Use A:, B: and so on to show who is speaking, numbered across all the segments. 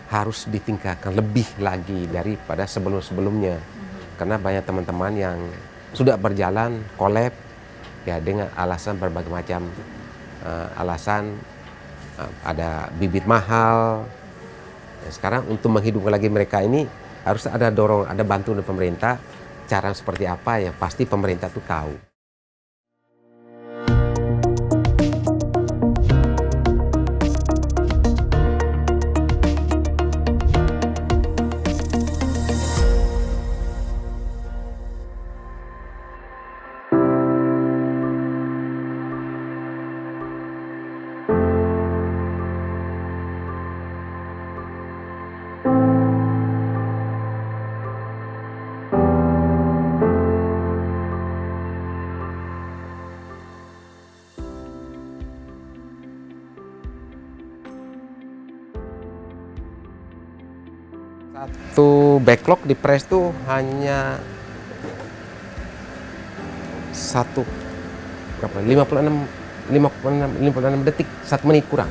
A: harus ditingkatkan lebih lagi daripada sebelum-sebelumnya. Karena banyak teman-teman yang sudah berjalan collab ya dengan alasan berbagai macam alasan, ada bibit mahal. Ya, sekarang untuk menghidupkan lagi mereka ini harus ada ada bantuan dari pemerintah. Cara seperti apa yang pasti pemerintah tuh tahu. Satu backlog di press tuh hanya satu berapa? 56 detik, 1 menit kurang.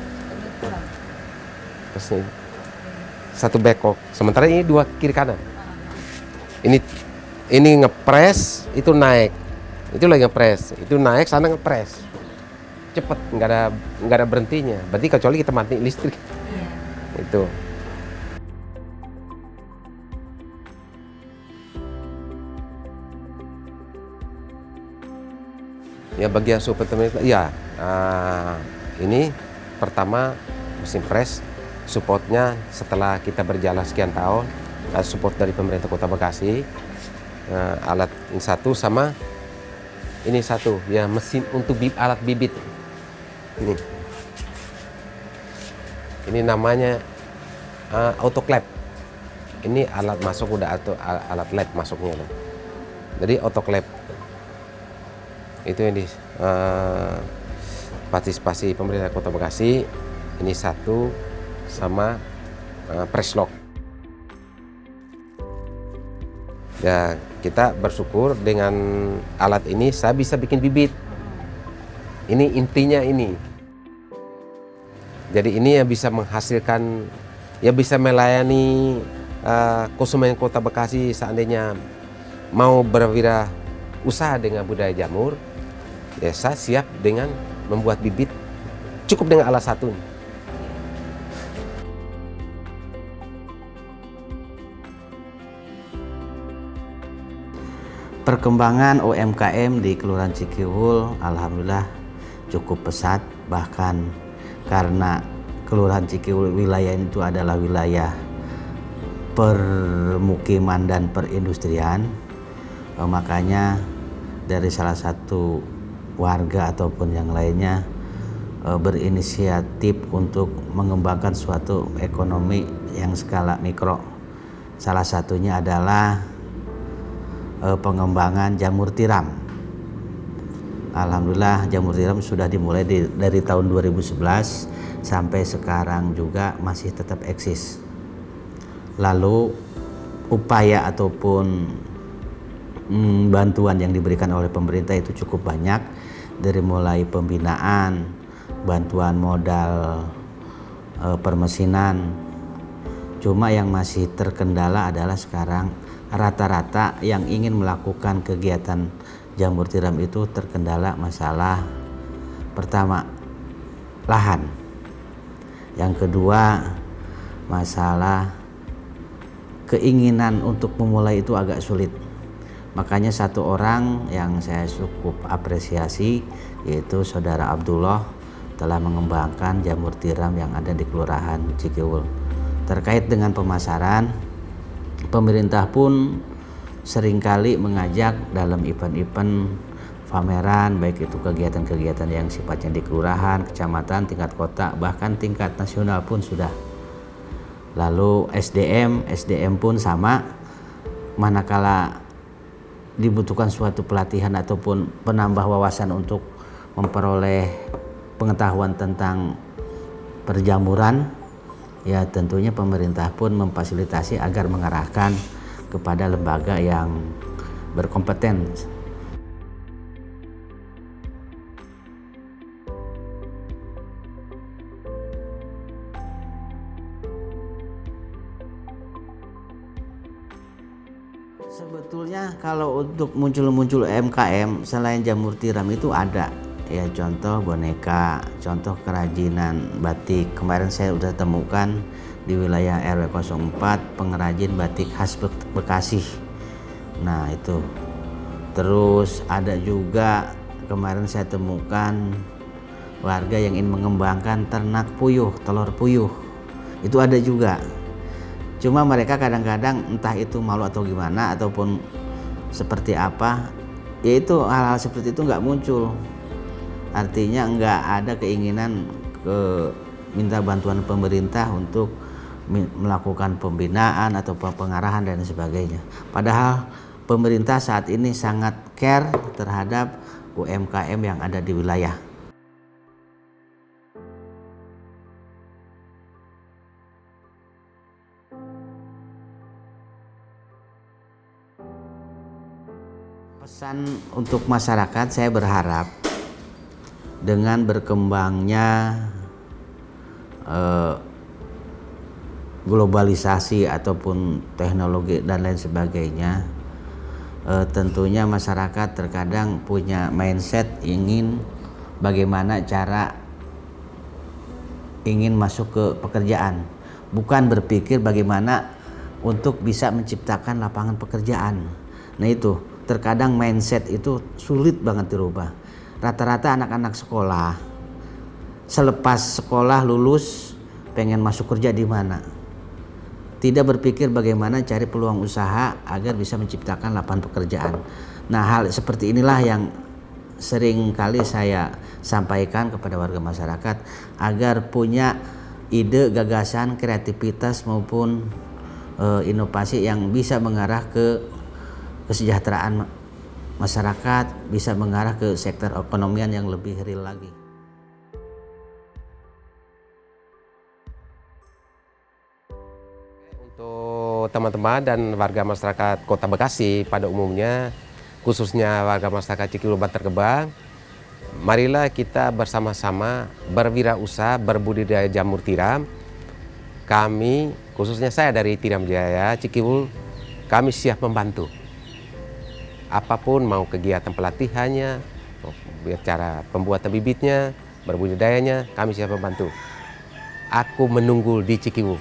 A: Terus ini satu backlog. Sementara ini 2 kiri kanan. Ini ngepres, itu naik. Itu lagi ngepres, itu naik, sana ngepres. Cepet, nggak ada berhentinya. Berarti kecuali kita mati listrik. Itu. Ya bagian support ya, ini pertama mesin press supportnya setelah kita berjalan sekian tahun, support dari pemerintah Kota Bekasi, alat ini satu sama ini satu ya mesin untuk alat bibit ini namanya autoclave. Ini alat masuk udah atau alat led masuknya, jadi autoclave. Itu yang di partisipasi pemerintah Kota Bekasi, ini satu sama press lock. Ya kita bersyukur dengan alat ini saya bisa bikin bibit. Ini intinya ini. Jadi ini yang bisa menghasilkan, ya bisa melayani konsumen Kota Bekasi seandainya mau berwirausaha dengan budaya jamur. Ya saya siap dengan membuat bibit cukup dengan alat satu.
B: Perkembangan UMKM di Kelurahan Cikiwul alhamdulillah cukup pesat, bahkan karena Kelurahan Cikiwul wilayah itu adalah wilayah permukiman dan perindustrian, makanya dari salah satu warga ataupun yang lainnya berinisiatif untuk mengembangkan suatu ekonomi yang skala mikro. Salah satunya adalah pengembangan jamur tiram. Alhamdulillah jamur tiram sudah dimulai dari tahun 2011 sampai sekarang juga masih tetap eksis. Lalu upaya ataupun bantuan yang diberikan oleh pemerintah itu cukup banyak, dari mulai pembinaan, bantuan modal permesinan. Cuma yang masih terkendala adalah sekarang rata-rata yang ingin melakukan kegiatan jamur tiram itu terkendala masalah pertama lahan, yang kedua masalah keinginan untuk memulai itu agak sulit. Makanya satu orang yang saya cukup apresiasi yaitu Saudara Abdullah telah mengembangkan jamur tiram yang ada di Kelurahan Cikiwul. Terkait dengan pemasaran, pemerintah pun seringkali mengajak dalam event-event pameran, baik itu kegiatan-kegiatan yang sifatnya di kelurahan, kecamatan, tingkat kota, bahkan tingkat nasional pun sudah. Lalu SDM pun sama, manakala dibutuhkan suatu pelatihan ataupun penambah wawasan untuk memperoleh pengetahuan tentang perjamuran, ya tentunya pemerintah pun memfasilitasi agar mengarahkan kepada lembaga yang berkompeten. Sebetulnya kalau untuk muncul UMKM selain jamur tiram itu ada ya, contoh boneka, contoh kerajinan batik. Kemarin saya sudah temukan di wilayah RW 04 pengrajin batik khas Bekasi. Nah itu. Terus ada juga kemarin saya temukan warga yang ingin mengembangkan ternak puyuh, telur puyuh. Itu ada juga. Cuma mereka kadang-kadang entah itu malu atau gimana ataupun seperti apa, yaitu hal-hal seperti itu nggak muncul. Artinya nggak ada keinginan minta bantuan pemerintah untuk melakukan pembinaan atau pengarahan dan sebagainya. Padahal pemerintah saat ini sangat care terhadap UMKM yang ada di wilayah. Pesan untuk masyarakat, saya berharap dengan berkembangnya globalisasi ataupun teknologi dan lain sebagainya, tentunya masyarakat terkadang punya mindset ingin bagaimana cara ingin masuk ke pekerjaan, bukan berpikir bagaimana untuk bisa menciptakan lapangan pekerjaan. Nah itu terkadang mindset itu sulit banget dirubah. Rata-rata anak-anak sekolah selepas sekolah lulus pengen masuk kerja di mana, tidak berpikir bagaimana cari peluang usaha agar bisa menciptakan lapangan pekerjaan. Nah hal seperti inilah yang sering kali saya sampaikan kepada warga masyarakat agar punya ide, gagasan, kreativitas maupun inovasi yang bisa mengarah ke kesejahteraan masyarakat, bisa mengarah ke sektor ekonomian yang lebih real lagi.
A: Untuk teman-teman dan warga masyarakat Kota Bekasi pada umumnya, khususnya warga masyarakat Cikiwul Bantar Gebang, marilah kita bersama-sama berwirausaha berbudidaya jamur tiram. Kami, khususnya saya dari Tiram Jaya Cikiwul, kami siap membantu. Apapun, mau kegiatan pelatihannya, cara pembuatan bibitnya, berbudidayanya, kami siap membantu. Aku menunggu di Cikiwul.